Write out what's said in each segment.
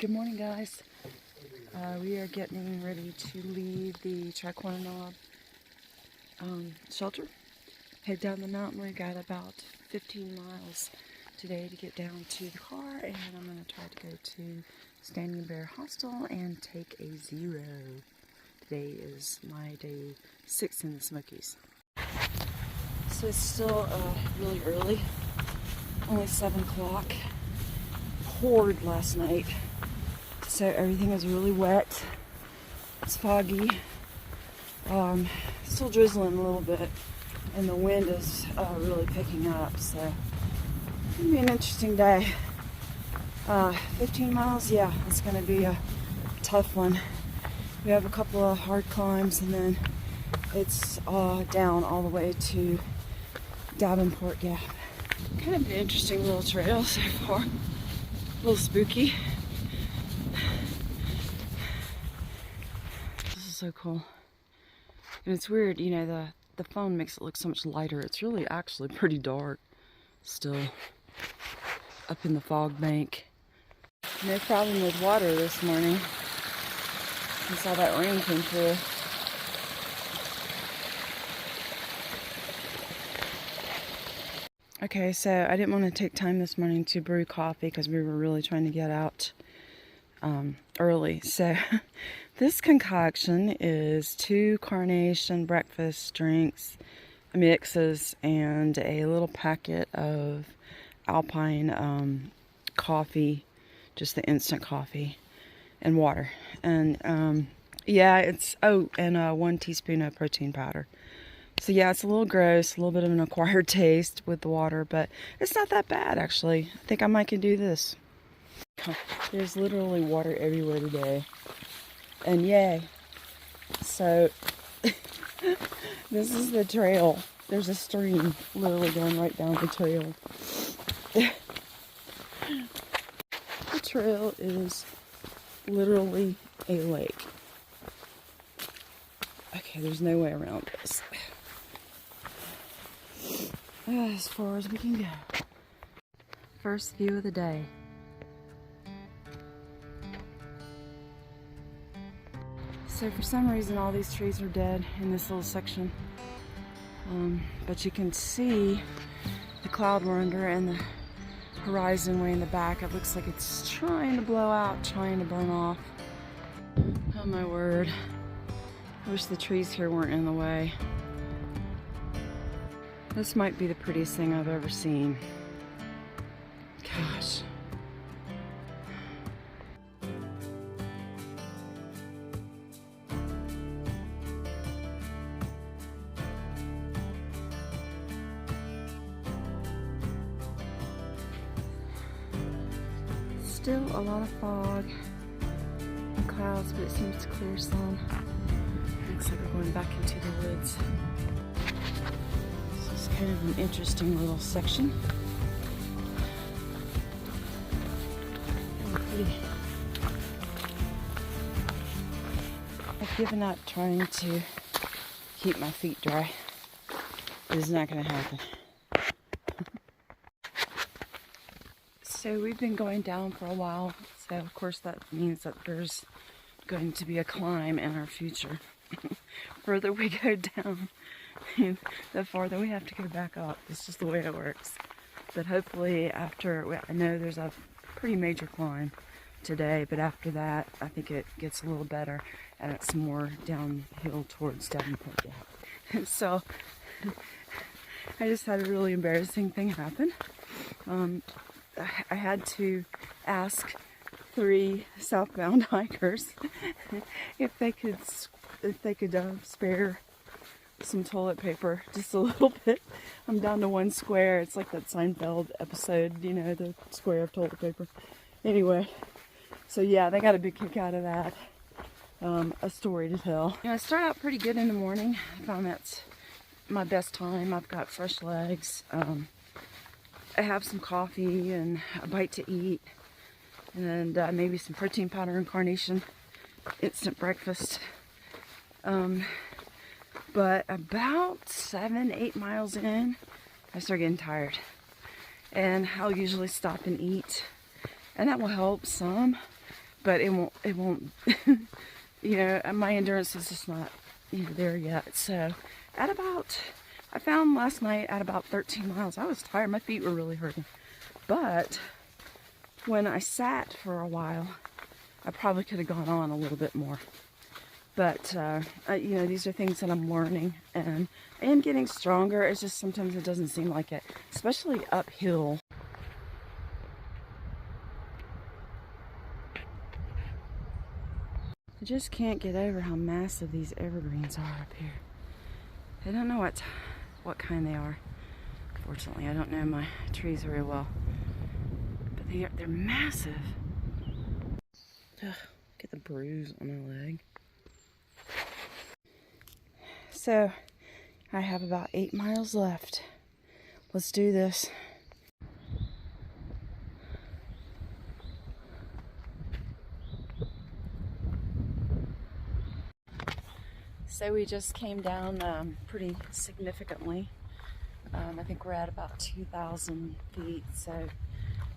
Good morning, guys. We are getting ready to leave the Tricorner Knob shelter. Head down the mountain. We've got about 15 miles today to get down to the car, and I'm going to try to go to Standing Bear Hostel and take a 0. Today is my day 6 in the Smokies. So it's still really early, only 7 o'clock. Poured last night, so everything is really wet. It's foggy, still drizzling a little bit, and the wind is really picking up, so it's gonna be an interesting day. 15 miles, yeah, it's gonna be a tough one. We have a couple of hard climbs, and then it's down all the way to Davenport Gap. Kind of an interesting little trail so far. A little spooky. This is so cool. And it's weird, you know, the phone makes it look so much lighter. It's really actually pretty dark still up in the fog bank. No problem with water this morning since all that rain came through. Okay, so I didn't want to take time this morning to brew coffee because we were really trying to get out early. So this concoction is 2 carnation breakfast drinks mixes and a little packet of Alpine coffee, just the instant coffee, and water. And yeah, it's, and 1 teaspoon of protein powder. So yeah, it's a little gross, a little bit of an acquired taste with the water, but it's not that bad actually. I think I might can do this. There's literally water everywhere today. And yay. So this is the trail. There's a stream literally going right down the trail. The trail is literally a lake. Okay, there's no way around this. As far as we can go. First view of the day. So for some reason all these trees are dead in this little section. But you can see the cloud we're under and the horizon way in the back. It looks like it's trying to blow out, trying to burn off. Oh my word. I wish the trees here weren't in the way. This might be the prettiest thing I've ever seen. Gosh. Still a lot of fog and clouds, but it seems to clear some. Looks like we're going back into the woods. This is kind of an interesting little section. Really pretty. I've given up trying to keep my feet dry. It is not going to happen. So we've been going down for a while, so of course that means that there's going to be a climb in our future. Further we go down, the farther we have to go back up. It's just the way it works. But hopefully after, I know there's a pretty major climb today, but after that I think it gets a little better and it's more downhill towards Davenport Gap. So I just had a really embarrassing thing happen. I had to ask 3 southbound hikers if they could spare some toilet paper, just a little bit. I'm down to 1 square. It's like that Seinfeld episode, you know, the square of toilet paper. Anyway, so yeah, they got a big kick out of that. A story to tell. You know, I start out pretty good in the morning. I found that's my best time. I've got fresh legs. I have some coffee and a bite to eat, and maybe some protein powder and carnation instant breakfast. But about 7-8 miles in, I start getting tired, and I'll usually stop and eat, and that will help some. but it won't, you know, my endurance is just not, you know, there yet. So at about, I found last night at about 13 miles, I was tired, my feet were really hurting. But when I sat for a while, I probably could have gone on a little bit more. But, you know, these are things that I'm learning, and I am getting stronger. It's just sometimes it doesn't seem like it, especially uphill. I just can't get over how massive these evergreens are up here. I don't know what kind they are. Fortunately, I don't know my trees very well. But they're massive. Ugh, get the bruise on my leg. So, I have about 8 miles left. Let's do this. So we just came down pretty significantly. I think we're at about 2,000 feet. So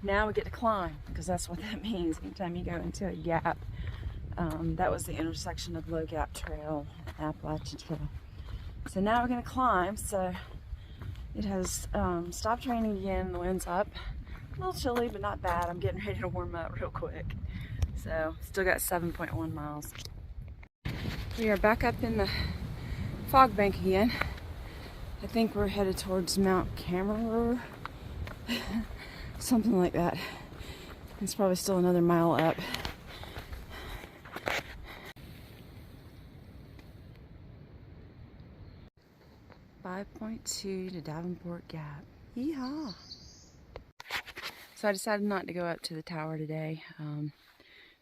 now we get to climb, because that's what that means. Anytime you go into a gap, that was the intersection of Low Gap Trail and Appalachian Trail. So now we're going to climb. So it has stopped raining again. The wind's up. A little chilly, but not bad. I'm getting ready to warm up real quick. So still got 7.1 miles. We are back up in the fog bank again. I think we're headed towards Mount Cameron, something like that. It's probably still another mile up. .2 to Davenport Gap. Yeehaw! So I decided not to go up to the tower today.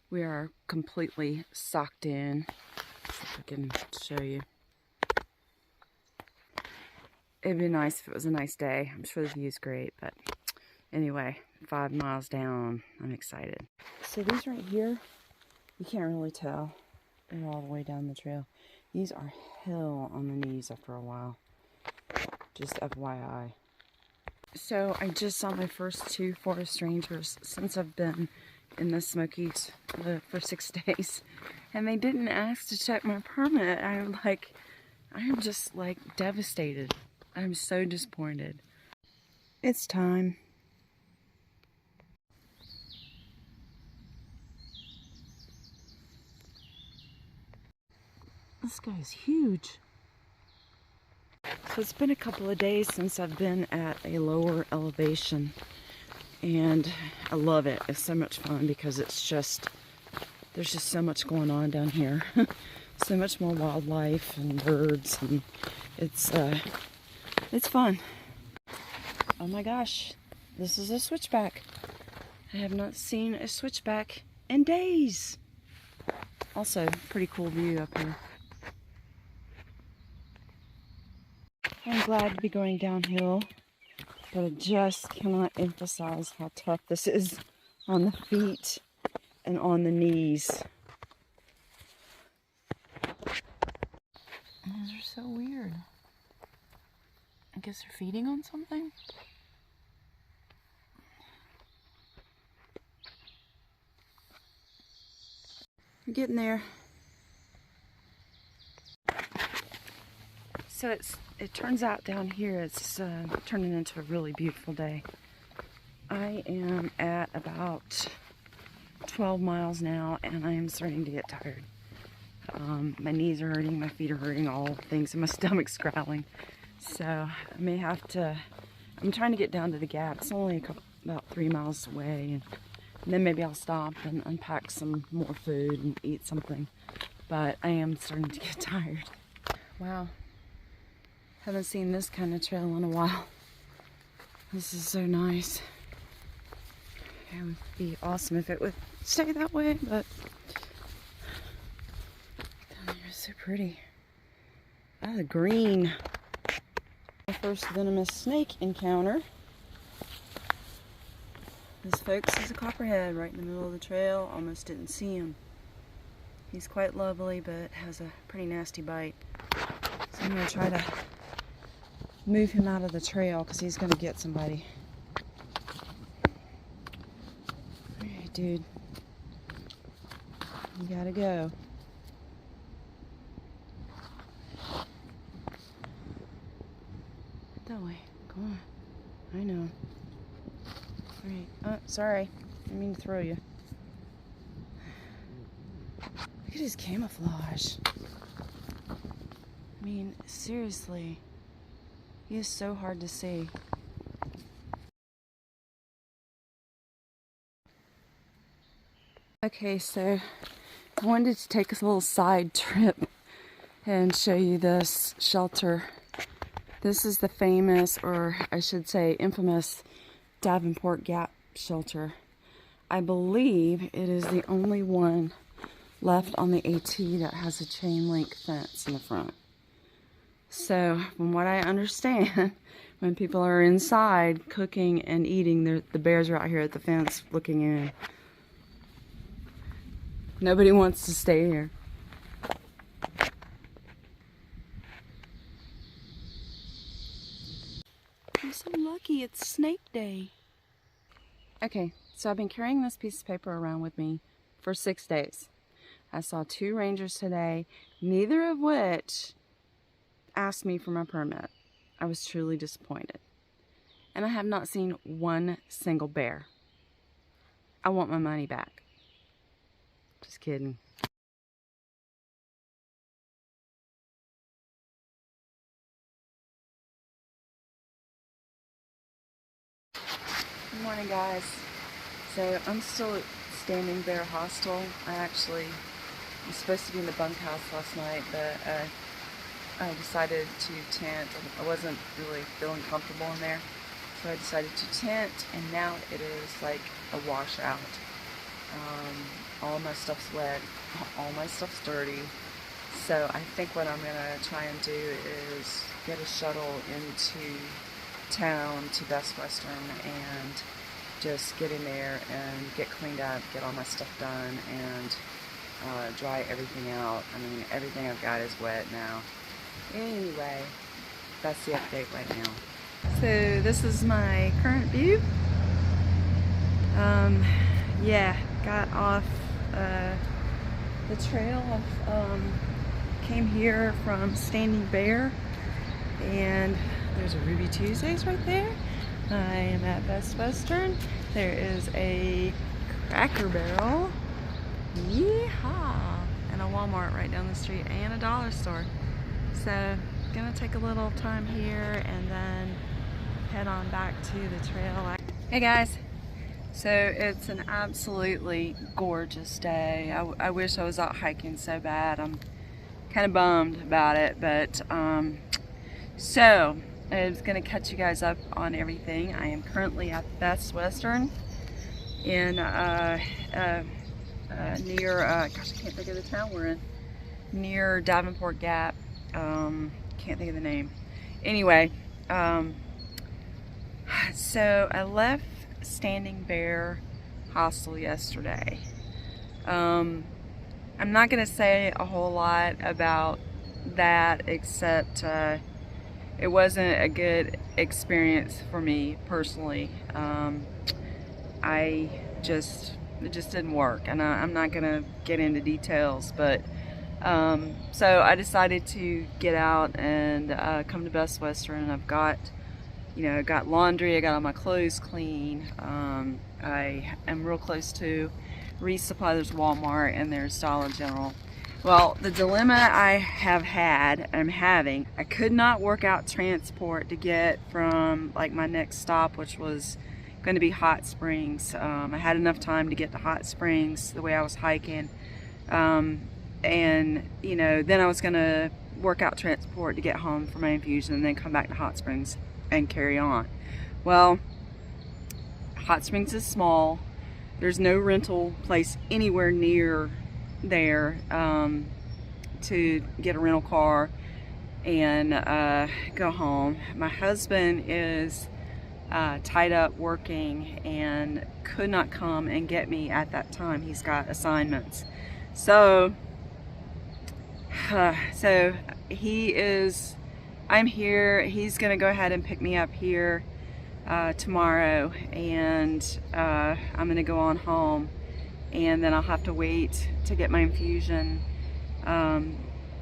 We are completely socked in. See if I can show you. It'd be nice if it was a nice day. I'm sure the view's great, but anyway, 5 miles down, I'm excited. So these right here, you can't really tell. They're all the way down the trail. These are hell on the knees after a while. Just FYI. So I just saw my first 2 forest rangers since I've been in the Smokies for 6 days. And they didn't ask to check my permit. I'm just like devastated. I'm so disappointed. It's time. This guy's huge. So it's been a couple of days since I've been at a lower elevation, and I love it. It's so much fun because it's just, there's just so much going on down here. So much more wildlife and birds, and it's fun. Oh my gosh, this is a switchback. I have not seen a switchback in days. Also, pretty cool view up here. I'm glad to be going downhill, but I just cannot emphasize how tough this is on the feet and on the knees. These are so weird. I guess they're feeding on something? I'm getting there. So it turns out down here it's turning into a really beautiful day. I am at about 12 miles now, and I am starting to get tired. My knees are hurting, my feet are hurting, all things, and my stomach's growling. So I may have to, I'm trying to get down to the gap. It's only about 3 miles away, and then maybe I'll stop and unpack some more food and eat something. But I am starting to get tired. Wow. Haven't seen this kind of trail in a while. This is so nice. It would be awesome if it would stay that way, but down here is so pretty. Ah, the green. My first venomous snake encounter. This, folks, is a copperhead right in the middle of the trail. Almost didn't see him. He's quite lovely, but has a pretty nasty bite. So I'm going to try to move him out of the trail because he's going to get somebody. Alright, dude. You gotta go. That way. Come on. I know. Alright. Oh, sorry. I didn't mean to throw you. Look at his camouflage. I mean, seriously. He is so hard to see. Okay, so I wanted to take a little side trip and show you this shelter. This is the famous, or I should say infamous, Davenport Gap shelter. I believe it is the only one left on the AT that has a chain link fence in the front. So from what I understand, when people are inside cooking and eating, the bears are out here at the fence looking in. Nobody wants to stay here. I'm so lucky, it's snake day. Okay, so I've been carrying this piece of paper around with me for 6 days. I saw 2 rangers today, neither of which asked me for my permit. I was truly disappointed. And I have not seen one single bear. I want my money back. Just kidding. Good morning, guys. So I'm still at Standing Bear Hostel. I was supposed to be in the bunkhouse last night, but I decided to tent. I wasn't really feeling comfortable in there, so I decided to tent, and now it is like a washout. All my stuff's wet, all my stuff's dirty, so I think what I'm gonna try and do is get a shuttle into town to Best Western and just get in there and get cleaned up, get all my stuff done, and dry everything out. I mean, everything I've got is wet now. Anyway, that's the update right now. So this is my current view. Yeah, got off the trail. Came here from Standing Bear, and there's a Ruby Tuesdays right there. I am at Best Western. There is a Cracker Barrel, yeehaw, and a Walmart right down the street, and a dollar store. So gonna take a little time here and then head on back to the trail. Hey guys, so it's an absolutely gorgeous day. I wish I was out hiking so bad. I'm kind of bummed about it, but so I was gonna catch you guys up on everything. I am currently at Best Western in near gosh, I can't think of the town we're in, near Davenport Gap. Can't think of the name. Anyway, so I left Standing Bear Hostel yesterday. I'm not gonna say a whole lot about that, except it wasn't a good experience for me personally. It just didn't work, and I'm not gonna get into details, but so I decided to get out and come to Best Western, and I've got, got laundry, I got all my clothes clean. I am real close to resupply. There's Walmart and there's Dollar General. Well, the dilemma I'm having, I could not work out transport to get from like my next stop, which was going to be Hot Springs. I had enough time to get to Hot Springs the way I was hiking. And then I was going to work out transport to get home for my infusion and then come back to Hot Springs and carry on. Well, Hot Springs is small. There's no rental place anywhere near there to get a rental car and go home. My husband is tied up working and could not come and get me at that time. He's got assignments. So I'm here. He's gonna go ahead and pick me up here tomorrow, and I'm gonna go on home and then I'll have to wait to get my infusion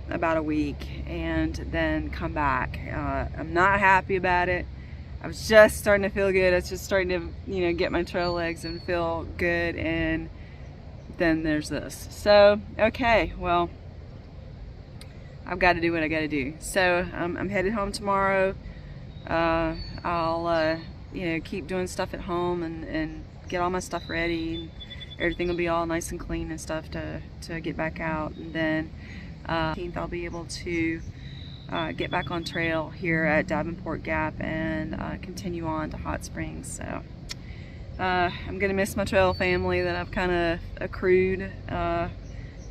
about a week and then come back. I'm not happy about it. I was just starting to feel good. I was just starting to, you know, get my trail legs and feel good, and then there's this. So, okay, well, I've got to do what I got to do. So I'm headed home tomorrow. I'll, you know, keep doing stuff at home and get all my stuff ready, and everything will be all nice and clean and stuff to get back out. And then 18th I'll be able to get back on trail here at Davenport Gap and continue on to Hot Springs. So I'm gonna miss my trail family that I've kind of accrued,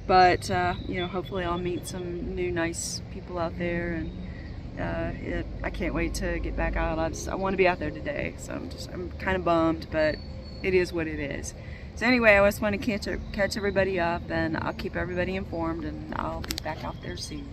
but you know, hopefully I'll meet some new nice people out there, and I can't wait to get back out. I want to be out there today, so I'm kind of bummed, but it is what it is. So anyway, I just want to catch everybody up, and I'll keep everybody informed, and I'll be back out there soon.